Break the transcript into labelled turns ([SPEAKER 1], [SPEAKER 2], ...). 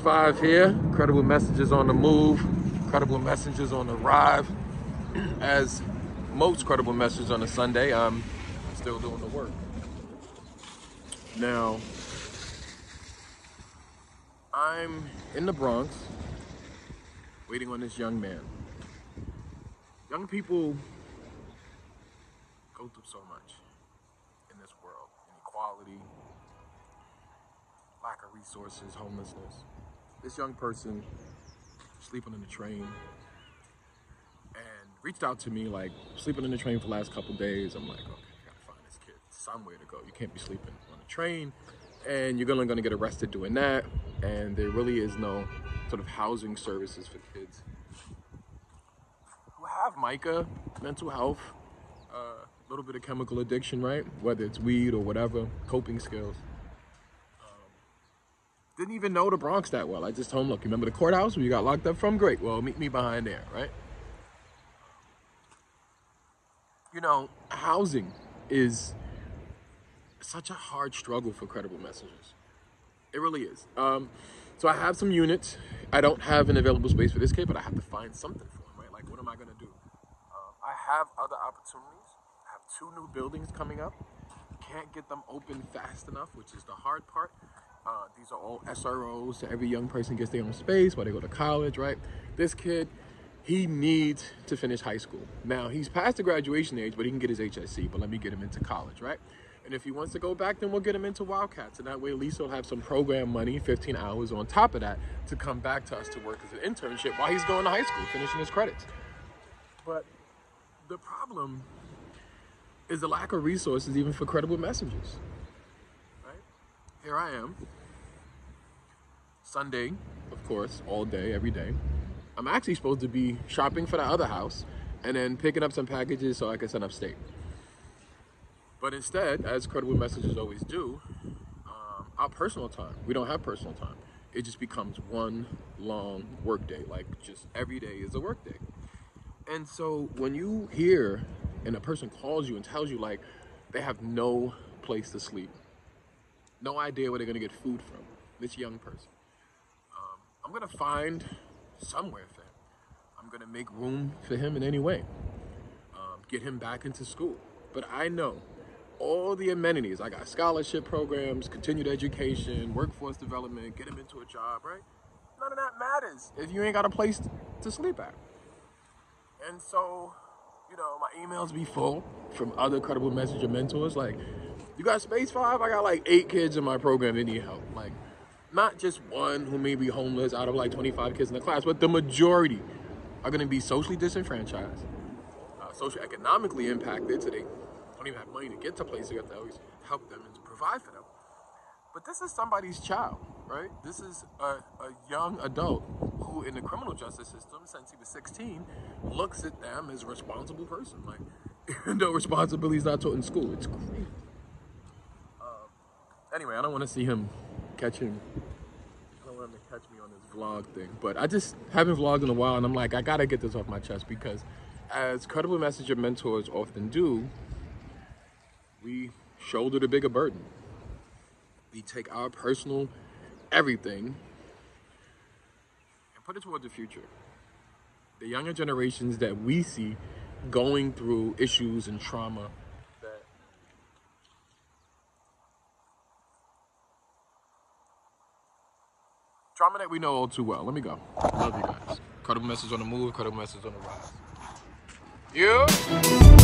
[SPEAKER 1] 5 here. Incredible messages on the move. Incredible messages on the rise. As most credible messages on a Sunday, I'm still doing the work. Now, I'm in the Bronx, waiting on this young man. Young people go through so much in this world. Inequality, lack of resources, homelessness. This young person sleeping in the train and reached out to me like, sleeping in the train for the last couple days. I'm like, okay, I gotta find this kid somewhere to go. You can't be sleeping on a train and you're gonna get arrested doing that. And there really is no sort of housing services for kids who have MICA, mental health, a little bit of chemical addiction, right? Whether it's weed or whatever, coping skills. Didn't even know the Bronx that well. I just told him, look, you remember the courthouse where you got locked up from? Great, well, meet me behind there, right? You know, housing is such a hard struggle for credible messages. It really is. So I have some units. I don't have an available space for this kid, but I have to find something for him, right? Like, what am I gonna do? I have other opportunities. I have 2 new buildings coming up. Can't get them open fast enough, which is the hard part. These are all SROs, so every young person gets their own space while they go to college, right? This kid, he needs to finish high school. Now, he's past the graduation age, but he can get his HSC, but let me get him into college, right? And if he wants to go back, then we'll get him into Wildcats. And that way, at least he'll have some program money, 15 hours on top of that, to come back to us to work as an internship while he's going to high school, finishing his credits. But the problem is the lack of resources even for credible messages, right? Here I am. Sunday, of course, all day, every day. I'm actually supposed to be shopping for the other house and then picking up some packages so I can send upstate. But instead, as credible messages always do, our personal time, we don't have personal time. It just becomes one long work day. Like, just every day is a work day. And so when you hear and a person calls you and tells you like they have no place to sleep, no idea where they're gonna get food from, this young person, I'm gonna find somewhere for him. I'm gonna make room for him in any way. Get him back into school. But I know all the amenities. I got scholarship programs, continued education, workforce development, get him into a job, right? None of that matters if you ain't got a place to sleep at. And so, you know, my emails be full from other credible messenger mentors. Like, you got space 5? I got like 8 kids in my program that need help. Like, not just one who may be homeless out of like 25 kids in the class, but the majority are gonna be socially disenfranchised, socioeconomically impacted, so they don't even have money to get to places. You have to always help them and to provide for them. But this is somebody's child, right? This is a young adult who in the criminal justice system, since he was 16, looks at them as a responsible person. Like, even though responsibility is not taught in school, it's crazy. Anyway, I don't want to see him catching, I don't want him to catch me on this vlog thing, but I just haven't vlogged in a while and I'm like, I gotta get this off my chest because as credible messenger mentors often do, we shoulder the bigger burden. We take our personal everything and put it toward the future. The younger generations that we see going through issues and trauma that we know all too well. Let me go. Love you guys. Credible message on the move, credible message on the rise. You?